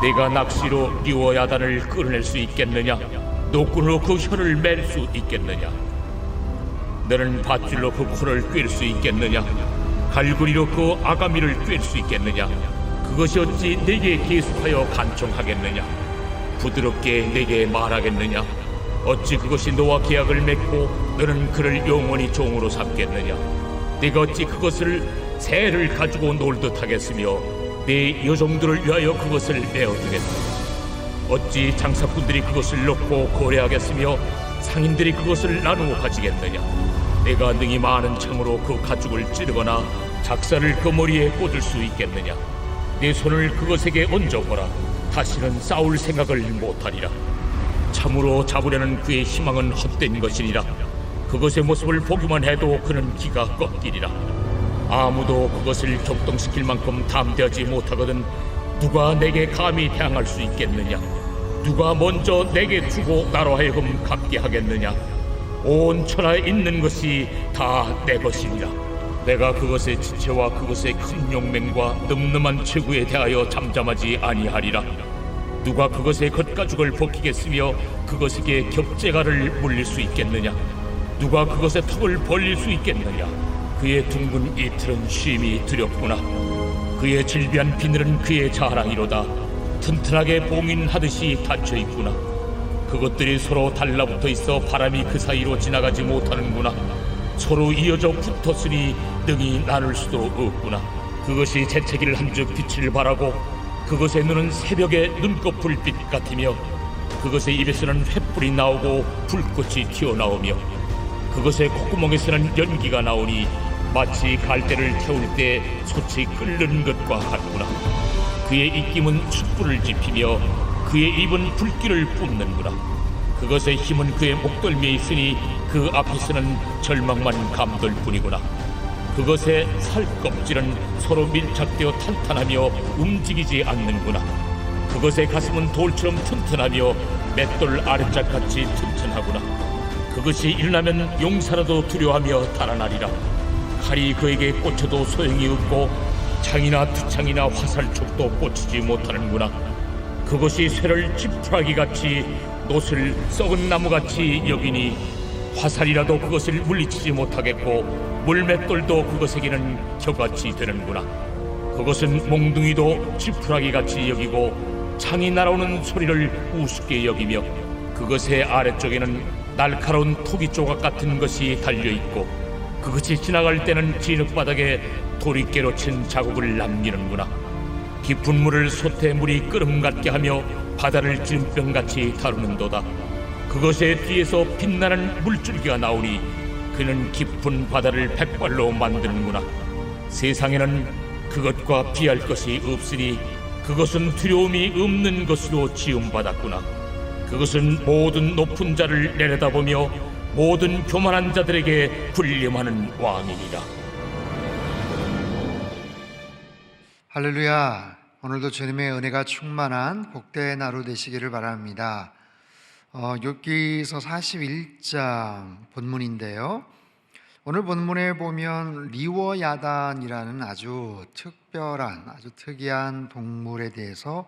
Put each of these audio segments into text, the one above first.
네가 낚시로 리워야단을 끌어낼 수 있겠느냐? 노끈으로 그 혀를 맬 수 있겠느냐? 너는 밧줄로 그 코를 꿰을 수 있겠느냐? 갈고리로 그 아가미를 꿰을 수 있겠느냐? 그것이 어찌 내게 계속하여 간청하겠느냐? 부드럽게 내게 말하겠느냐? 어찌 그것이 너와 계약을 맺고 너는 그를 영원히 종으로 삼겠느냐? 네가 어찌 그것을 새를 가지고 놀듯 하겠으며 네 여종들을 위하여 그것을 내어두겠느냐? 어찌 장사꾼들이 그것을 놓고 거래하겠으며 상인들이 그것을 나누어 가지겠느냐? 내가 능히 많은 창으로 그 가죽을 찌르거나 작사를 그 머리에 꽂을 수 있겠느냐? 내 손을 그것에게 얹어보라. 다시는 싸울 생각을 못하리라. 참으로 잡으려는 그의 희망은 헛된 것이니라. 그것의 모습을 보기만 해도 그는 기가 꺾이리라. 아무도 그것을 격동시킬 만큼 담대하지 못하거든 누가 내게 감히 대항할 수 있겠느냐? 누가 먼저 내게 주고 나로 하여금 갚게 하겠느냐? 온 천하에 있는 것이 다 내 것이니라. 내가 그것의 지체와 그것의 큰 용맹과 늠름한 체구에 대하여 잠잠하지 아니하리라. 누가 그것의 겉가죽을 벗기겠으며 그것에게 겹재갈을 물릴 수 있겠느냐? 누가 그것의 턱을 벌릴 수 있겠느냐? 그의 둥근 이틀은 쉼이 두렵구나. 그의 질비한 비늘은 그의 자랑이로다. 튼튼하게 봉인하듯이 닫혀있구나. 그것들이 서로 달라붙어 있어 바람이 그 사이로 지나가지 못하는구나. 서로 이어져 붙었으니 능히 나눌 수도 없구나. 그것이 재채기를 한즉 빛을 발하고 그것의 눈은 새벽의 눈꺼풀빛 같으며 그것의 입에서는 횃불이 나오고 불꽃이 튀어나오며 그것의 콧구멍에서는 연기가 나오니 마치 갈대를 태울 때 솥이 끓는 것과 같구나. 그의 입김은 숯불을 지피며 그의 입은 불길을 뿜는구나. 그것의 힘은 그의 목덜미에 있으니 그 앞에서는 절망만 감돌 뿐이구나. 그것의 살껍질은 서로 밀착되어 탄탄하며 움직이지 않는구나. 그것의 가슴은 돌처럼 튼튼하며 맷돌 아랫짝같이 튼튼하구나. 그것이 일어나면 용사라도 두려워하며 달아나리라. 칼이 그에게 꽂혀도 소용이 없고 창이나 투창이나 화살촉도 꽂히지 못하는구나. 그것이 쇠를 지푸라기같이 놋을 썩은 나무같이 여기니 화살이라도 그것을 물리치지 못하겠고 물맷돌도 그것에게는 겨같이 되는구나. 그것은 몽둥이도 지푸라기같이 여기고 창이 날아오는 소리를 우습게 여기며 그것의 아래쪽에는 날카로운 토기 조각 같은 것이 달려있고 그것이 지나갈 때는 진흙바닥에 도리깨로 친 자국을 남기는구나. 깊은 물을 솥에 물이 끓음 같게 하며 바다를 찜병같이 다루는도다. 그것의 뒤에서 빛나는 물줄기가 나오니 그는 깊은 바다를 백발로 만드는구나. 세상에는 그것과 비할 것이 없으니 그것은 두려움이 없는 것으로 지음받았구나. 그것은 모든 높은 자를 내려다보며 모든 교만한 자들에게 군림하는 왕이니라. 할렐루야. 오늘도 주님의 은혜가 충만한 복된 하루 되시기를 바랍니다. 욥기서 41장 본문인데요. 오늘 본문에 보면 리워야단이라는 아주 특별한, 아주 특이한 동물에 대해서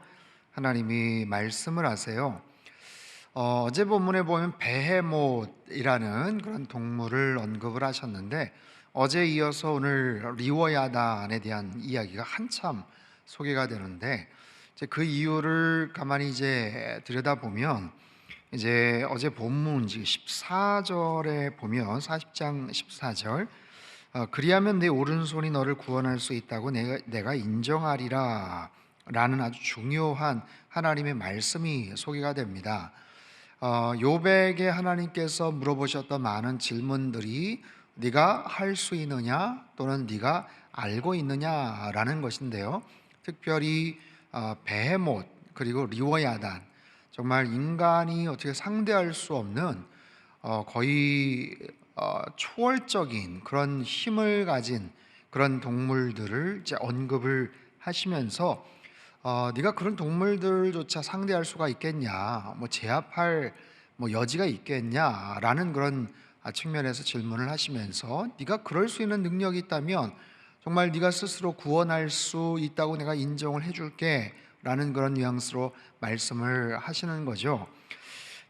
하나님이 말씀을 하세요. 어제 본문에 보면 베헤못이라는 그런 동물을 언급을 하셨는데 어제 이어서 오늘 리워야단에 대한 이야기가 한참 소개가 되는데 이제 그 이유를 가만히 이제 들여다보면 이제 어제 본문 14절에 보면 40장 14절 그리하면 내 오른손이 너를 구원할 수 있다고 내가 인정하리라 라는 아주 중요한 하나님의 말씀이 소개가 됩니다. 욥에게 하나님께서 물어보셨던 많은 질문들이 네가 할 수 있느냐 또는 네가 알고 있느냐라는 것인데요. 특별히 베헤못 그리고 리워야단, 정말 인간이 어떻게 상대할 수 없는 거의 초월적인 그런 힘을 가진 그런 동물들을 이제 언급을 하시면서 네가 그런 동물들조차 상대할 수가 있겠냐, 제압할 여지가 있겠냐라는 그런 측면에서 질문을 하시면서 네가 그럴 수 있는 능력이 있다면 정말 네가 스스로 구원할 수 있다고 내가 인정을 해줄게 라는 그런 뉘앙스로 말씀을 하시는 거죠.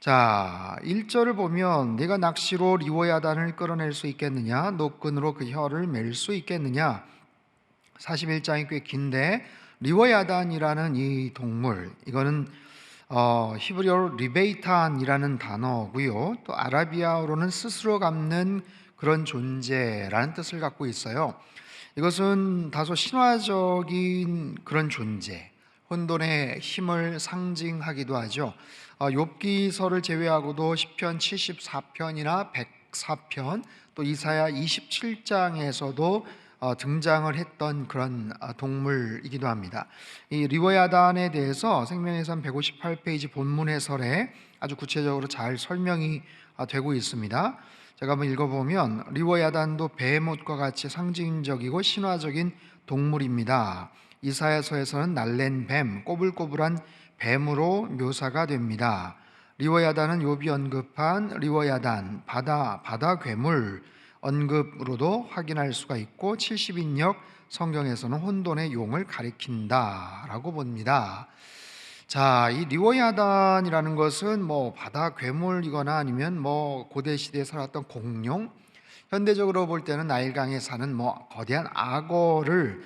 자, 1절을 보면 내가 낚시로 리워야단을 끌어낼 수 있겠느냐, 노끈으로 그 혀를 맬 수 있겠느냐. 41장이 꽤 긴데 리워야단이라는 이 동물, 이거는 히브리어로 리베이탄이라는 단어고요. 또 아라비아어로는 스스로 갚는 그런 존재라는 뜻을 갖고 있어요. 이것은 다소 신화적인 그런 존재, 혼돈의 힘을 상징하기도 하죠. 욥기서를 제외하고도 시편 74편이나 104편, 또 이사야 27장에서도 등장을 했던 그런 동물이기도 합니다. 이 리워야단에 대해서 생명해산 158페이지 본문 해설에 아주 구체적으로 잘 설명이 되고 있습니다. 제가 한번 읽어보면 리워야단도 베헤못과 같이 상징적이고 신화적인 동물입니다. 이사야서에서는 날랜 뱀, 꼬불꼬불한 뱀으로 묘사가 됩니다. 리워야단은 욥이 언급한 리워야단, 바다 괴물 언급으로도 확인할 수가 있고 70인역 성경에서는 혼돈의 용을 가리킨다라고 봅니다. 자, 이 리워야단이라는 것은 뭐 바다 괴물이거나 아니면 뭐 고대 시대에 살았던 공룡, 현대적으로 볼 때는 나일강에 사는 뭐 거대한 악어를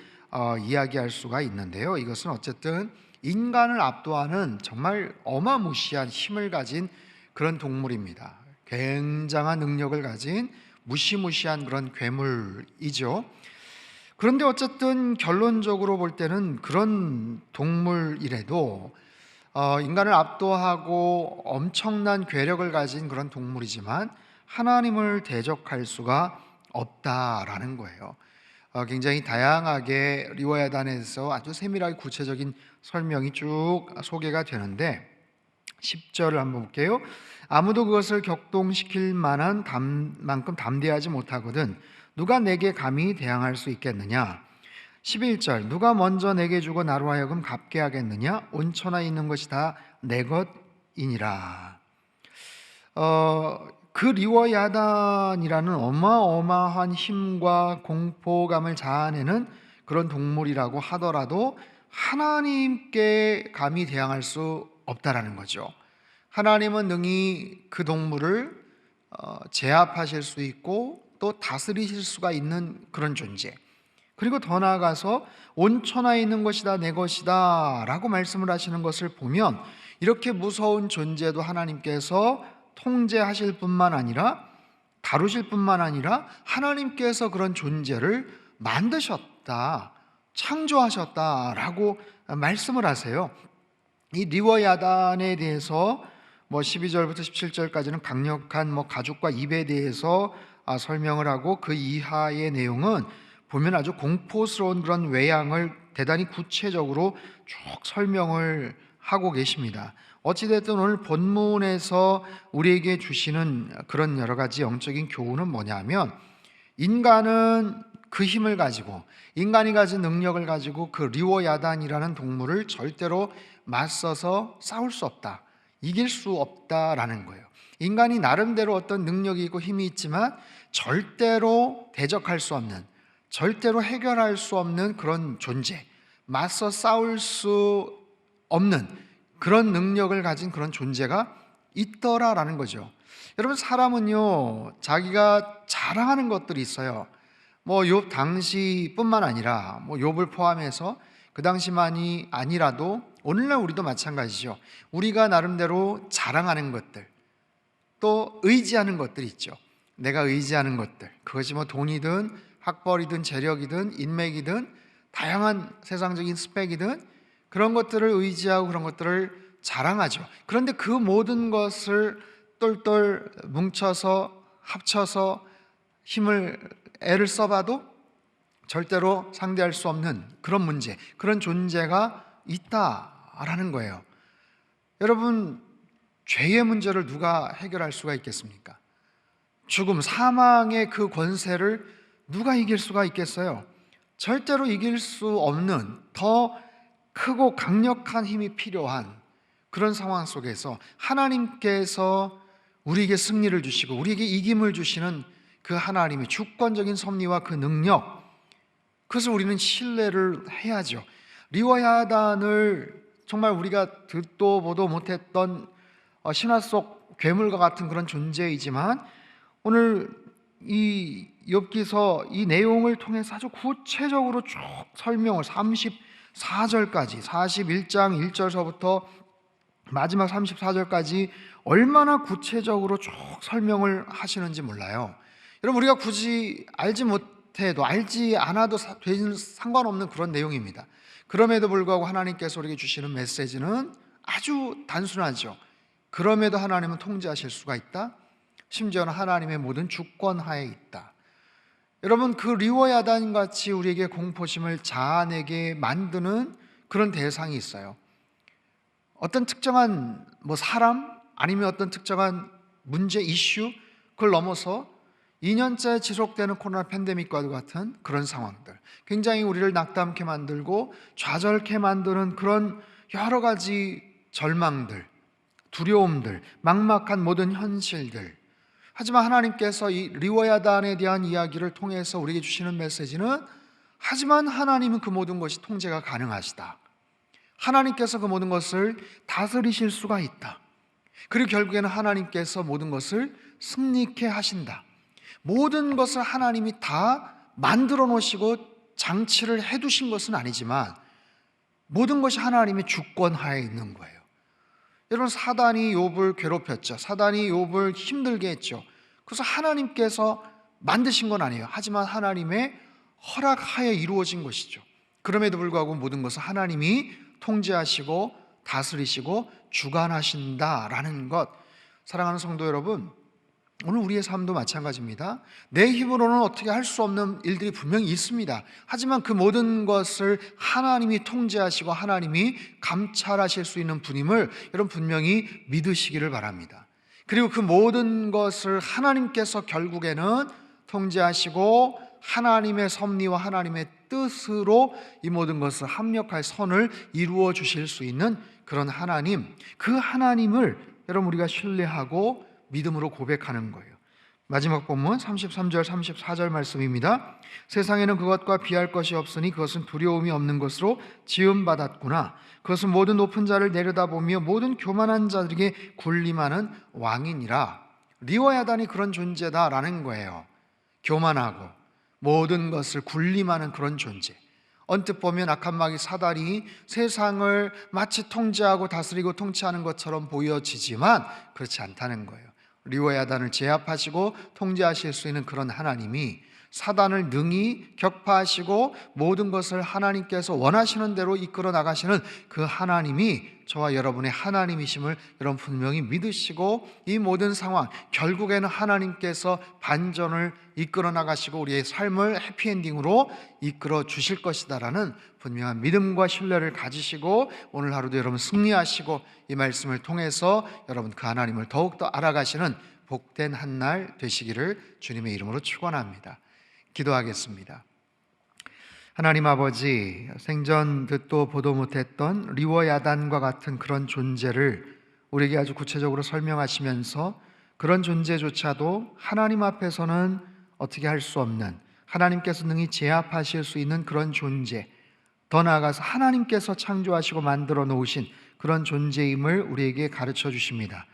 이야기할 수가 있는데요. 이것은 어쨌든 인간을 압도하는 정말 어마무시한 힘을 가진 그런 동물입니다. 굉장한 능력을 가진 무시무시한 그런 괴물이죠. 그런데 어쨌든 결론적으로 볼 때는 그런 동물이라도 인간을 압도하고 엄청난 괴력을 가진 그런 동물이지만 하나님을 대적할 수가 없다라는 거예요. 굉장히 다양하게 리워야단에서 아주 세밀하게 구체적인 설명이 쭉 소개가 되는데 10절을 한번 볼게요. 아무도 그것을 격동시킬 만한 만큼 담대하지 못하거든 누가 내게 감히 대항할 수 있겠느냐. 11절 누가 먼저 내게 주고 나로 하여금 갚게 하겠느냐. 온천하에 있는 것이 다 내 것이니라. 그 리워야단이라는 어마어마한 힘과 공포감을 자아내는 그런 동물이라고 하더라도 하나님께 감히 대항할 수 없다라는 거죠. 하나님은 능히 그 동물을 제압하실 수 있고 또 다스리실 수가 있는 그런 존재, 그리고 더 나아가서 온천하에 있는 것이다 내 것이다 라고 말씀을 하시는 것을 보면 이렇게 무서운 존재도 하나님께서 통제하실 뿐만 아니라 다루실 뿐만 아니라 하나님께서 그런 존재를 만드셨다, 창조하셨다라고 말씀을 하세요. 이 리워야단에 대해서 12절부터 17절까지는 강력한 가죽과 입에 대해서 설명을 하고 그 이하의 내용은 보면 아주 공포스러운 그런 외양을 대단히 구체적으로 쭉 설명을 하고 계십니다. 어찌됐든 오늘 본문에서 우리에게 주시는 그런 여러 가지 영적인 교훈은 뭐냐면 인간은 그 힘을 가지고 인간이 가진 능력을 가지고 그 리워야단이라는 동물을 절대로 맞서서 싸울 수 없다, 이길 수 없다라는 거예요. 인간이 나름대로 어떤 능력이 있고 힘이 있지만 절대로 대적할 수 없는, 절대로 해결할 수 없는 그런 존재, 맞서 싸울 수 없는 그런 능력을 가진 그런 존재가 있더라라는 거죠. 여러분, 사람은요 자기가 자랑하는 것들이 있어요. 욥 당시뿐만 아니라 욥을 포함해서 그 당시만이 아니라도 오늘날 우리도 마찬가지죠. 우리가 나름대로 자랑하는 것들, 또 의지하는 것들이 있죠. 내가 의지하는 것들, 그것이 돈이든 학벌이든 재력이든 인맥이든 다양한 세상적인 스펙이든 그런 것들을 의지하고 그런 것들을 자랑하죠. 그런데 그 모든 것을 똘똘 뭉쳐서 합쳐서 애를 써봐도 절대로 상대할 수 없는 그런 문제, 그런 존재가 있다라는 거예요. 여러분, 죄의 문제를 누가 해결할 수가 있겠습니까? 죽음, 사망의 그 권세를 누가 이길 수가 있겠어요? 절대로 이길 수 없는 더 크고 강력한 힘이 필요한 그런 상황 속에서 하나님께서 우리에게 승리를 주시고 우리에게 이김을 주시는 그 하나님의 주권적인 섭리와 그 능력, 그것을 우리는 신뢰를 해야죠. 리워야단을 정말 우리가 듣도 보도 못했던 신화 속 괴물과 같은 그런 존재이지만 오늘 이 욥기서 이 내용을 통해서 아주 구체적으로 쭉 설명을 34절까지 41장 1절서부터 마지막 34절까지 얼마나 구체적으로 쭉 설명을 하시는지 몰라요. 여러분, 우리가 굳이 알지 못해도 알지 않아도 되는 상관없는 그런 내용입니다. 그럼에도 불구하고 하나님께서 우리에게 주시는 메시지는 아주 단순하죠. 그럼에도 하나님은 통제하실 수가 있다. 심지어는 하나님의 모든 주권하에 있다. 여러분, 그 리워야단 같이 우리에게 공포심을 자아내게 만드는 그런 대상이 있어요. 어떤 특정한 사람 아니면 어떤 특정한 문제 이슈, 그걸 넘어서 2년째 지속되는 코로나 팬데믹과도 같은 그런 상황들, 굉장히 우리를 낙담케 만들고 좌절케 만드는 그런 여러 가지 절망들, 두려움들, 막막한 모든 현실들. 하지만 하나님께서 이 리워야단에 대한 이야기를 통해서 우리에게 주시는 메시지는, 하지만 하나님은 그 모든 것이 통제가 가능하시다. 하나님께서 그 모든 것을 다스리실 수가 있다. 그리고 결국에는 하나님께서 모든 것을 승리케 하신다. 모든 것을 하나님이 다 만들어 놓으시고 장치를 해두신 것은 아니지만 모든 것이 하나님의 주권하에 있는 거예요. 여러분, 사단이 욥을 괴롭혔죠. 사단이 욥을 힘들게 했죠. 그래서 하나님께서 만드신 건 아니에요. 하지만 하나님의 허락하에 이루어진 것이죠. 그럼에도 불구하고 모든 것을 하나님이 통제하시고 다스리시고 주관하신다라는 것. 사랑하는 성도 여러분, 오늘 우리의 삶도 마찬가지입니다. 내 힘으로는 어떻게 할 수 없는 일들이 분명히 있습니다. 하지만 그 모든 것을 하나님이 통제하시고 하나님이 감찰하실 수 있는 분임을 여러분 분명히 믿으시기를 바랍니다. 그리고 그 모든 것을 하나님께서 결국에는 통제하시고 하나님의 섭리와 하나님의 뜻으로 이 모든 것을 합력할 선을 이루어 주실 수 있는 그런 하나님, 그 하나님을 여러분 우리가 신뢰하고 믿음으로 고백하는 거예요. 마지막 본문 33절 34절 말씀입니다. 세상에는 그것과 비할 것이 없으니 그것은 두려움이 없는 것으로 지음받았구나. 그것은 모든 높은 자를 내려다보며 모든 교만한 자들에게 군림하는 왕이니라. 리워야단이 그런 존재다라는 거예요. 교만하고 모든 것을 군림하는 그런 존재. 언뜻 보면 악한 마귀 사단이 세상을 마치 통제하고 다스리고 통치하는 것처럼 보여지지만 그렇지 않다는 거예요. 리워야단을 제압하시고 통제하실 수 있는 그런 하나님이 사단을 능히 격파하시고 모든 것을 하나님께서 원하시는 대로 이끌어 나가시는 그 하나님이 저와 여러분의 하나님이심을 여러분 분명히 믿으시고, 이 모든 상황 결국에는 하나님께서 반전을 이끌어 나가시고 우리의 삶을 해피엔딩으로 이끌어 주실 것이다라는 분명한 믿음과 신뢰를 가지시고 오늘 하루도 여러분 승리하시고 이 말씀을 통해서 여러분 그 하나님을 더욱더 알아가시는 복된 한 날 되시기를 주님의 이름으로 축원합니다. 기도하겠습니다. 하나님 아버지, 생전 듣도 보도 못했던 리워야단과 같은 그런 존재를 우리에게 아주 구체적으로 설명하시면서 그런 존재조차도 하나님 앞에서는 어떻게 할 수 없는, 하나님께서 능히 제압하실 수 있는 그런 존재, 더 나아가서 하나님께서 창조하시고 만들어 놓으신 그런 존재임을 우리에게 가르쳐 주십니다.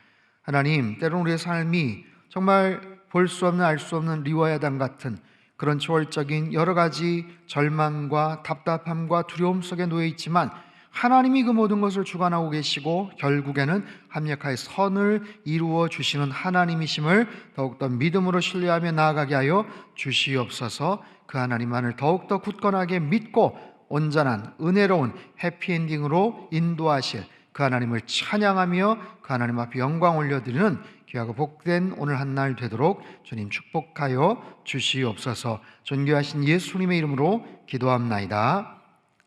하나님, 때로는 우리의 삶이 정말 볼 수 없는 알 수 없는 리워야단 같은 그런 초월적인 여러 가지 절망과 답답함과 두려움 속에 놓여 있지만 하나님이 그 모든 것을 주관하고 계시고 결국에는 합력하여 선을 이루어 주시는 하나님이심을 더욱더 믿음으로 신뢰하며 나아가게 하여 주시옵소서. 그 하나님만을 더욱더 굳건하게 믿고 온전한 은혜로운 해피엔딩으로 인도하실 그 하나님을 찬양하며 그 하나님 앞에 영광 올려드리는 귀하고 복된 오늘 한 날 되도록 주님 축복하여 주시옵소서. 존귀하신 예수님의 이름으로 기도합나이다.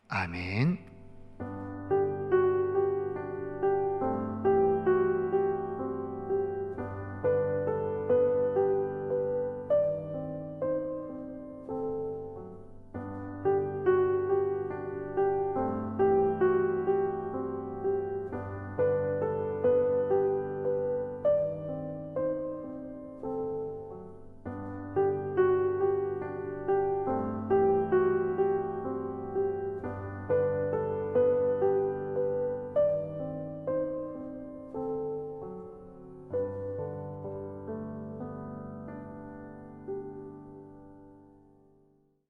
아멘.